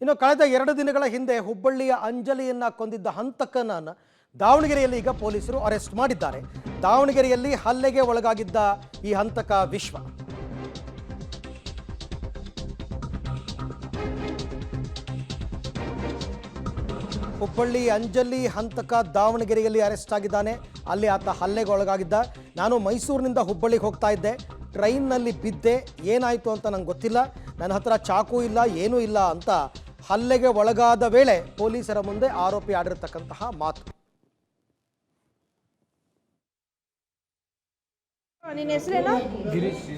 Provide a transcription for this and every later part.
ಇನ್ನು ಕಳೆದ 2 ದಿನಗಳ ಹಿಂದೆ ಹುಬ್ಬಳ್ಳಿಯ ಅಂಜಲಿಯನ್ನ ಕೊಂದಿದ್ದ ಹಂತಕನನ್ನ ದಾವಣಗೆರೆಯಲ್ಲಿ ಈಗ ಪೊಲೀಸರು ಅರೆಸ್ಟ್ ಮಾಡಿದ್ದಾರೆ. ದಾವಣಗೆರೆಯಲ್ಲಿ ಹಲ್ಲೆಗೆ ಒಳಗಾಗಿದ್ದ ಈ ಹಂತಕ ವಿಶ್ವ ಹುಬ್ಬಳ್ಳಿ ಅಂಜಲಿ ಹಂತಕ ದಾವಣಗೆರೆಯಲ್ಲಿ ಅರೆಸ್ಟ್ ಆಗಿದ್ದಾನೆ. ಅಲ್ಲಿ ಆತ ಹಲ್ಲೆಗೆ ಒಳಗಾಗಿದ್ದ. ನಾನು ಮೈಸೂರಿನಿಂದ ಹುಬ್ಬಳ್ಳಿಗೆ ಹೋಗ್ತಾ ಇದ್ದೆ, ಟ್ರೈನ್ನಲ್ಲಿ ಬಿದ್ದೆ, ಏನಾಯಿತು ಅಂತ ನಂಗೆ ಗೊತ್ತಿಲ್ಲ, ನನ್ನ ಹತ್ರ ಚಾಕು ಇಲ್ಲ, ಏನೂ ಇಲ್ಲ ಅಂತ ಹಲ್ಲೆಗೆ ಒಳಗಾದ ವೇಳೆ ಪೊಲೀಸರ ಮುಂದೆ ಆರೋಪಿ ಆಡಿರತಕ್ಕಂತಹ ಮಾತು. ನಿನ್ನ ಹೆಸರೇನು?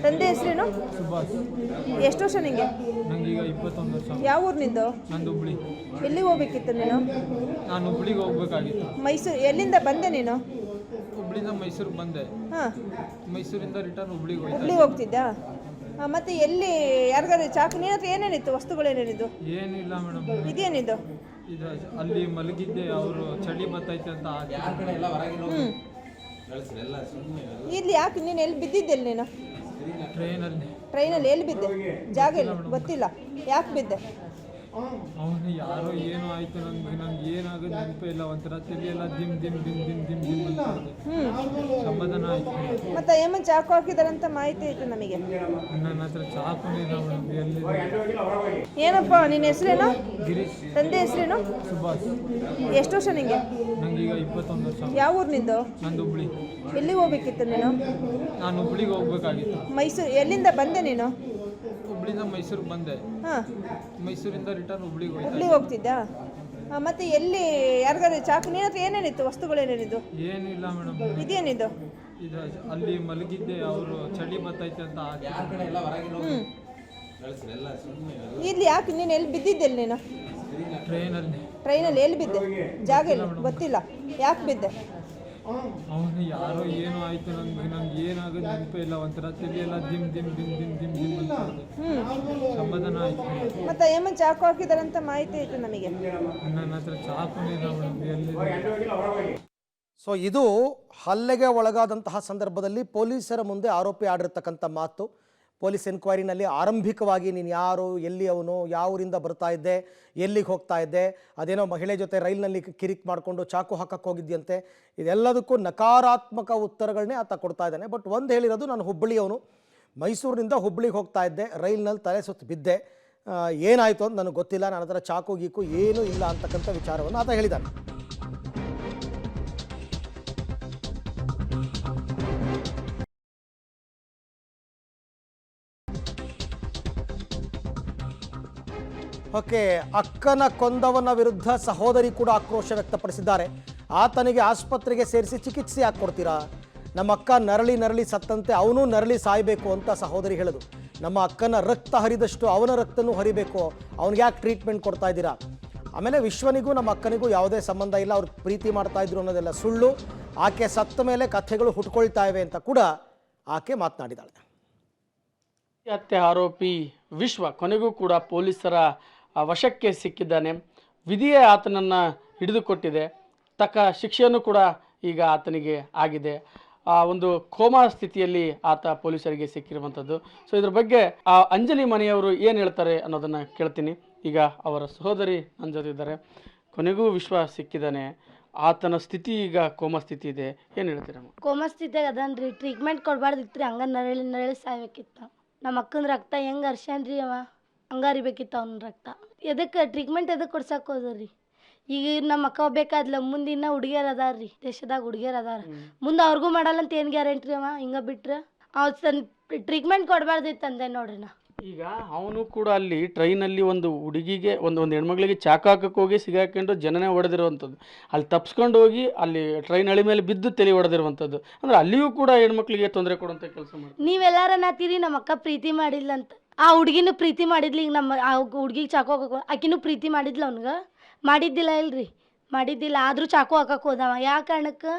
ತಂದೆ ಹೆಸರೇನು? ಸುಭಾಷ್. ಎಷ್ಟು ವರ್ಷ ನಿಂಗೆ? ನಂಗೆ ಈಗ 21 ವರ್ಷ. ಯಾವ ಊರು ನಿಂದು? ನಂದು ಹುಬ್ಳಿ. ಎಲ್ಲಿಗೆ ಹೋಗ್ಬೇಕಿತ್ತು ನೀನು? ನಾನು ಹುಬ್ಳಿಗೆ ಹೋಗ್ಬೇಕಾಗಿತ್ತು. ಮೈಸೂರು ಎಲ್ಲಿಂದ ಬಂದೆ ನೀನು? ಹುಬ್ಳಿಂದ ಮೈಸೂರಿಗೆ ಬಂದೆ. ಹಾಂ, ಮೈಸೂರಿಂದ ರಿಟರ್ನ್ ಹುಬ್ಳಿಗೆ ಹುಬ್ಳಿಗೆ ಹೋಗ್ತಿದ್ದಾ? ಮತ್ತೆ ಎಲ್ಲಿ ಯಾರಿಗಾರು ಚಾಕು ನಿನ್ನ ಹತ್ರ ಏನೇನಿತ್ತು? ವಸ್ತುಗಳೇನೇನಿದ್ದು? ಏನೂ ಇಲ್ಲ ಮೇಡಮ್. ಇದೇನಿದು? ಇದು ಅಲ್ಲಿ ಮಲಗಿದ್ದೆ, ಅವರು ಚಳಿ ಬತ್ತೈತೆ ಅಂತ ಹ್ಞೂ, ಇಲ್ಲಿ ಯಾಕೆ ನೀನು ಎಲ್ಲಿ ಬಿದ್ದಿದ್ದೆಲ್ಲಿ ನೀನು? ಟ್ರೈನಲ್ಲಿ ಎಲ್ಲಿ ಬಿದ್ದೆ? ಜಾಗ ಇಲ್ಲ ಗೊತ್ತಿಲ್ಲ, ಯಾಕೆ ಬಿದ್ದೆ? ಅವನು ಯಾರೋ ಏನೋ ಆಯ್ತು, ನಂಗೆ ಏನಾಗೋದು ನೆನಪೇ ಇಲ್ಲ. ಒಂಥರ ತಲೆ ಎಲ್ಲ ದಿಮ್ ದಿಮ್ ದಿಮ್ ದಿಮ್ ದಿಮ್ ದಿಮ್ ಅಂತ ಸಮಾಧಾನ ಆಯ್ತು. ಮತ್ತೆ ಏಮನ್ ಚಾಕು ಹಾಕಿದಾರೆ ಅಂತ ಮಾಹಿತಿ ಇತ್ತು ನಮಗೆ. ನನ್ನ ಹತ್ರ ಚಾಕು ಇಲ್ಲ ಮೇಡಮ್. ಎಲ್ಲಿ? ಏನಪ್ಪ ನಿನ್ನ ಹೆಸರೇನು? ಗಿರೀಶ್. ತಂದೆ ಹೆಸರೇನು? ಸುಭಾಷ್. ಎಷ್ಟು ವರ್ಷ ನಿಂಗೆ? ನಂಗೆ ಈಗ 21 ವರ್ಷ. ಯಾವ ಊರು ನಿಂದು? ನಂದು ಹುಬ್ಳಿ. ಎಲ್ಲಿಗೆ ಹೋಗ್ಬೇಕಿತ್ತು ನೀನು? ನಾನು ಹುಬ್ಳಿಗೆ ಹೋಗ್ಬೇಕಾಗಿತ್ತು. ಮೈಸೂರು ಎಲ್ಲಿಂದ ಬಂದೆ ನೀನು? ಹುಬ್ಳಿಂದ ಮೈಸೂರಿಗೆ ಬಂದೆ. ಹಾಂ, ಮೈಸೂರಿಂದ ರಿಟರ್ನ್ ಹುಬ್ಳಿಗೆ ಹುಬ್ಳಿಗೆ ಹೋಗ್ತಿದ್ದಾ? ಮತ್ತೆ ಎಲ್ಲಿ ಯಾರಿಗಾರು ಚಾಕು ನಿನ್ನ ಹತ್ರ ಏನೇನಿತ್ತು? ವಸ್ತುಗಳೇನೇನಿದ್ದು? ಏನೂ ಇಲ್ಲ ಮೇಡಮ್. ಇದೇನಿದು? ಇದು ಅಲ್ಲಿ ಮಲಗಿದ್ದೆ, ಅವರು ಚಳಿ ಬತ್ತೈತೆ ಅಂತ ಹ್ಞೂ, ಇಲ್ಲಿ ಯಾಕೆ ನೀನು ಎಲ್ಲಿ ಬಿದ್ದಿದ್ದೆಲ್ಲಿ ನೀನು? ಟ್ರೈನಲ್ಲಿ ಎಲ್ಲಿ ಬಿದ್ದೆ? ಜಾಗ ಇಲ್ಲ ಗೊತ್ತಿಲ್ಲ, ಯಾಕೆ ಬಿದ್ದೆ? ಅವನು ಯಾರೋ ಏನೋ ಆಯ್ತು, ನಂಗೆ ಏನಾಗೋದು ನೆನಪೇ ಇಲ್ಲ. ಒಂಥರ ತಲೆ ಎಲ್ಲ ದಿಮ್ ದಿಮ್ ದಿಮ್ ದಿಮ್ ದಿಮ್ ದಿಮ್ ಅಂತ ಸಮಾಧಾನ ಆಯ್ತು. ಮತ್ತೆ ಏಮನ್ ಚಾಕು ಹಾಕಿದಾರೆ ಅಂತ ಮಾಹಿತಿ ಇತ್ತು ನಮಗೆ. ನನ್ನ ಹತ್ರ ಚಾಕು ಇಲ್ಲ ಮೇಡಮ್. ಎಲ್ಲಿ? ಸೊ ಇದು ಹಲ್ಲೆಗೆ ಒಳಗಾದಂತಹ ಸಂದರ್ಭದಲ್ಲಿ ಪೊಲೀಸರ ಮುಂದೆ ಆರೋಪಿ ಆಡಿರ್ತಕ್ಕಂಥ ಮಾತು. ಪೊಲೀಸ್ ಎನ್ಕ್ವೈರಿನಲ್ಲಿ ಆರಂಭಿಕವಾಗಿ ನೀನು ಯಾರು, ಎಲ್ಲಿ ಅವನು, ಯಾವ ಊರಿಂದ ಬರ್ತಾ ಇದ್ದೆ, ಎಲ್ಲಿಗೆ ಹೋಗ್ತಾ ಇದ್ದೆ, ಅದೇನೋ ಮಹಿಳೆ ಜೊತೆ ರೈಲ್ನಲ್ಲಿ ಕಿರಿಕ್ ಮಾಡಿಕೊಂಡು ಚಾಕು ಹಾಕಕ್ಕೆ ಹೋಗಿದ್ಯಂತೆ, ಇದೆಲ್ಲದಕ್ಕೂ ನಕಾರಾತ್ಮಕ ಉತ್ತರಗಳನ್ನೇ ಆತ ಕೊಡ್ತಾ ಇದ್ದಾನೆ. ಬಟ್ ಒಂದು ಹೇಳಿರೋದು, ನಾನು ಹುಬ್ಬಳ್ಳಿಯವನು, ಮೈಸೂರಿನಿಂದ ಹುಬ್ಬಳ್ಳಿಗೆ ಹೋಗ್ತಾ ಇದ್ದೆ, ರೈಲ್ನಲ್ಲಿ ತಲೆ ಸುತ್ತು ಬಿದ್ದೆ, ಏನಾಯಿತು ಅಂತ ನನಗೆ ಗೊತ್ತಿಲ್ಲ, ನನ್ನ ಹತ್ರ ಚಾಕು ಗೀಕು ಏನೂ ಇಲ್ಲ ಅಂತಕ್ಕಂಥ ವಿಚಾರವನ್ನು ಆತ ಹೇಳಿದ್ದಾನೆ. ಓಕೆ, ಅಕ್ಕನ ಕೊಂದವನ ವಿರುದ್ಧ ಸಹೋದರಿ ಕೂಡ ಆಕ್ರೋಶ ವ್ಯಕ್ತಪಡಿಸಿದ್ದಾರೆ. ಆತನಿಗೆ ಆಸ್ಪತ್ರೆಗೆ ಸೇರಿಸಿ ಚಿಕಿತ್ಸೆ ಯಾಕೆ ಕೊಡ್ತೀರಾ? ನಮ್ಮ ಅಕ್ಕ ನರಳಿ ನರಳಿ ಸತ್ತಂತೆ ಅವನು ನರಳಿ ಸಾಯಬೇಕು ಅಂತ ಸಹೋದರಿ ಹೇಳಿದ್ರು. ನಮ್ಮ ಅಕ್ಕನ ರಕ್ತ ಹರಿದಷ್ಟು ಅವನ ರಕ್ತನೂ ಹರಿಬೇಕು, ಅವನಿಗೆ ಯಾಕೆ ಟ್ರೀಟ್ಮೆಂಟ್ ಕೊಡ್ತಾ ಇದ್ದೀರಾ? ಆಮೇಲೆ ವಿಶ್ವನಿಗೂ ನಮ್ಮ ಅಕ್ಕನಿಗೂ ಯಾವುದೇ ಸಂಬಂಧ ಇಲ್ಲ, ಅವ್ರು ಪ್ರೀತಿ ಮಾಡ್ತಾ ಇದ್ರು ಅನ್ನೋದೆಲ್ಲ ಸುಳ್ಳು, ಆಕೆ ಸತ್ತ ಮೇಲೆ ಕಥೆಗಳು ಹುಟ್ಕೊಳ್ತಾ ಇವೆ ಅಂತ ಕೂಡ ಆಕೆ ಮಾತನಾಡಿದ್ದಾಳೆ. ಹತ್ಯೆ ಆರೋಪಿ ವಿಶ್ವ ಕೊನೆಗೂ ಕೂಡ ಪೊಲೀಸರ ವಶಕ್ಕೆ ಸಿಕ್ಕಿದ್ದಾನೆ. ವಿಧಿಯೇ ಆತನನ್ನು ಹಿಡಿದುಕೊಟ್ಟಿದೆ. ತಕ್ಕ ಶಿಕ್ಷೆಯನ್ನು ಕೂಡ ಈಗ ಆತನಿಗೆ ಆಗಿದೆ. ಒಂದು ಕೋಮಾ ಸ್ಥಿತಿಯಲ್ಲಿ ಆತ ಪೊಲೀಸರಿಗೆ ಸಿಕ್ಕಿರುವಂಥದ್ದು. ಸೊ ಇದ್ರ ಬಗ್ಗೆ ಆ ಅಂಜಲಿ ಮನೆಯವರು ಏನು ಹೇಳ್ತಾರೆ ಅನ್ನೋದನ್ನು ಕೇಳ್ತೀನಿ. ಈಗ ಅವರ ಸಹೋದರಿ ನನ್ನ ಜೊತೆ ಇದ್ದಾರೆ. ಕೊನೆಗೂ ವಿಶ್ವ ಸಿಕ್ಕಿದ್ದಾನೆ, ಆತನ ಸ್ಥಿತಿ ಈಗ ಕೋಮಾ ಸ್ಥಿತಿ ಇದೆ, ಏನು ಹೇಳ್ತೀರಮ್ಮ? ಕೋಮಾ ಸ್ಥಿತಿಯಾಗ ಅದನ್ರಿ, ಟ್ರೀಟ್ಮೆಂಟ್ ಕೊಡಬಾರ್ದಿತ್ತು ರೀ, ಹಂಗೆ ನರಳಿ ನರಳಿ ಸಾಯ್ಬೇಕಿತ್ತು. ನಮ್ಮ ಅಕ್ಕನ ರಕ್ತ ಹೆಂಗೆ ಹರ್ಸ್ಯಾನ್ರಿ ಅವ, ಹಂಗೆ ಹರಿಬೇಕಿತ್ತು ಅವ್ನ ರಕ್ತ. ಎದಕ್ಕೆ ಟ್ರೀಟ್ಮೆಂಟ್ ಎದಕ್ಕೆ ಕೊಡ್ಸಕ್ಕೆ ಹೋದ್ರಿ? ಈಗ ನಮ್ಮ ಅಕ್ಕ ಬೇಕಾದ್ಲ, ಮುಂದಿನ ಹುಡುಗಿಯರು ಅದಾರ ರೀ, ದೇಶದಾಗ ಹುಡುಗಿಯರು ಅದಾರ, ಮುಂದೆ ಅವ್ರಿಗೂ ಮಾಡಲ್ಲ ಅಂತ ಏನು ಗ್ಯಾರಂಟಿ ಅವ? ಹಿಂಗೆ ಬಿಟ್ರೆ ಟ್ರೀಟ್ಮೆಂಟ್ ಕೊಡಬಾರ್ದಿತ್ತು ಅಂದೆ ನೋಡ್ರಿ ನಾ. ಈಗ ಅವನು ಕೂಡ ಅಲ್ಲಿ ಟ್ರೈನಲ್ಲಿ ಒಂದು ಹುಡುಗಿಗೆ ಒಂದು ಹೆಣ್ಮಗಳಿಗೆ ಚಾಕು ಹಾಕಕ್ಕೆ ಹೋಗಿ ಸಿಗಾಕೊಂಡು ಜನನೇ ಹೊಡೆದಿರುವಂಥದ್ದು, ಅಲ್ಲಿ ತಪ್ಸ್ಕೊಂಡು ಹೋಗಿ ಅಲ್ಲಿ ಟ್ರೈನ್ ಹಳಿ ಮೇಲೆ ಬಿದ್ದು ತಲೆ ಹೊಡೆದಿರುವಂಥದ್ದು. ಅಂದರೆ ಅಲ್ಲಿಯೂ ಕೂಡ ಹೆಣ್ಮಕ್ಳಿಗೆ ತೊಂದರೆ ಕೊಡುವಂಥ ಕೆಲಸ ಮಾಡಿ ನೀವೆಲ್ಲಾರ ನಾತೀರಿ ನಮ್ಮ ಅಕ್ಕ ಪ್ರೀತಿ ಮಾಡಿಲ್ಲ ಅಂತ. ಆ ಹುಡುಗಿನೂ ಪ್ರೀತಿ ಮಾಡಿದ್ಲಿ. ಈಗ ನಮ್ಮ ಆ ಹುಡುಗಿಗೆ ಚಾಕು ಹಾಕೋ ಆಕಿನೂ ಪ್ರೀತಿ ಮಾಡಿದ್ಲ, ಅವ್ನಿಗೆ ಮಾಡಿದ್ದಿಲ್ಲ ಇಲ್ರಿ, ಮಾಡಿದ್ದಿಲ್ಲ. ಆದರೂ ಚಾಕು ಹಾಕಕ್ಕೆ ಹೋದವ. ಯಾವ ಕಾರಣಕ್ಕೆ?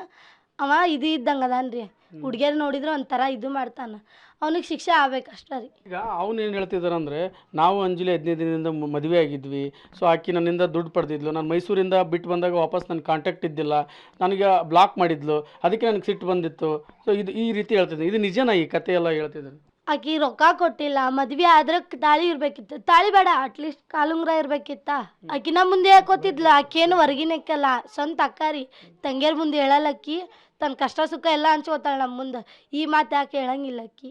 ಅವ ಇದು ಇದ್ದಂಗೆ ಅದಾನ್ರಿ, ಹುಡುಗಿಯರು ನೋಡಿದ್ರೆ ಒಂಥರ ಇದು ಮಾಡ್ತಾನೆ, ಅವನಿಗೆ ಶಿಕ್ಷೆ ಆಗ್ಬೇಕಷ್ಟೇ ರೀ. ಈಗ ಅವ್ನು ಏನು ಹೇಳ್ತಿದ್ದಾರೆ ಅಂದರೆ, ನಾವು ಅಂಜಲಿ 15 ದಿನದಿಂದ ಮದುವೆ ಆಗಿದ್ವಿ, ಸೊ ಆಕಿ ನನ್ನಿಂದ ದುಡ್ಡು ಪಡೆದಿದ್ಲು, ನಾನು ಮೈಸೂರಿಂದ ಬಿಟ್ಟು ಬಂದಾಗ ವಾಪಸ್ ನನ್ನ ಕಾಂಟ್ಯಾಕ್ಟ್ ಇದ್ದಿಲ್ಲ, ನನಗೆ ಬ್ಲಾಕ್ ಮಾಡಿದ್ಲು, ಅದಕ್ಕೆ ನನಗೆ ಸಿಟ್ಟು ಬಂದಿತ್ತು. ಸೊ ಇದು ಈ ರೀತಿ ಹೇಳ್ತಿದ್ದೆ. ಇದು ನಿಜನಾ ಈ ಕಥೆ ಎಲ್ಲ ಹೇಳ್ತಿದ್ದಾರೆ? ಆಕಿ ರೊಕ್ಕ ಕೊಟ್ಟಿಲ್ಲ, ಮದ್ವೆ ಆದ್ರೆ ತಾಳಿ ಇರ್ಬೇಕಿತ್ತು, ತಾಳಿ ಬೇಡ ಅಟ್ಲೀಸ್ಟ್ ಕಾಲುಂಗ್ರ ಇರ್ಬೇಕಿತ್ತ. ಆಕಿನ ಮುಂದೆ ಹೇಳ್ಕೊತಿದ್ಲ, ಆಕೇನು ಹೊರಗಿನಕ್ಕಲ್ಲ, ಸ್ವಂತ ಅಕ್ಕಾರಿ ತಂಗಿಯರ್ ಮುಂದೆ ಹೇಳಲ್ಲ ಆಕಿ, ತನ್ನ ಕಷ್ಟ ಸುಖ ಎಲ್ಲ ಹಂಚ್ಕೋತಾಳೆ ನಮ್ಮ ಮುಂದೆ. ಈ ಮಾತು ಯಾಕೆ ಹೇಳಂಗಿಲ್ಲ ಆಕಿ,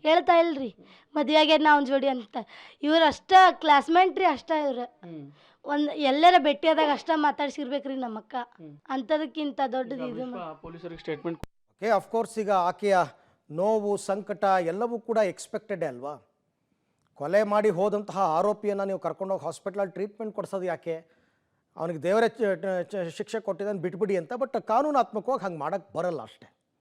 ಹೇಳ್ತಾ ಇಲ್ರಿ ಮದ್ವೆ ಆಗ್ಯಾದ ಅವ್ನ ಜೋಡಿ ಅಂತ. ಇವ್ರು ಅಷ್ಟ ಕ್ಲಾಸ್ಮೇಟ್ ರೀ, ಅಷ್ಟ ಇವ್ರು ಒಂದು ಎಲ್ಲರ ಭೇಟಿಯಾದಾಗ ಅಷ್ಟ ಮಾತಾಡ್ಸಿರ್ಬೇಕ್ರಿ ನಮ್ಮಕ್ಕ. ಅಂಥದಕ್ಕಿಂತ ದೊಡ್ಡದು ಇದು ಪೊಲೀಸರಿಗೆ ಸ್ಟೇಟ್ಮೆಂಟ್ ಓಕೆ, ಅಫ್ಕೋರ್ಸ್ ಈಗ ಆಕೆಯ ನೋವು ಸಂಕಟ ಎಲ್ಲವೂ ಕೂಡ ಎಕ್ಸ್ಪೆಕ್ಟೆಡೇ ಅಲ್ವಾ. ಕೊಲೆ ಮಾಡಿ ಹೋದಂತಹ ಆರೋಪಿಯನ್ನು ನೀವು ಕರ್ಕೊಂಡೋಗಿ ಹಾಸ್ಪಿಟ್ಲಲ್ಲಿ ಟ್ರೀಟ್ಮೆಂಟ್ ಕೊಡಿಸೋದು ಯಾಕೆ? ಅವನಿಗೆ ದೇವರೇ ಶಿಕ್ಷೆ ಕೊಟ್ಟಿದ್ದಾನೆ ಬಿಟ್ಬಿಡಿ ಅಂತ. ಬಟ್ ಕಾನೂನಾತ್ಮಕವಾಗಿ ಹಂಗೆ ಮಾಡೋಕ್ಕೆ ಬರಲ್ಲ ಅಷ್ಟೇ.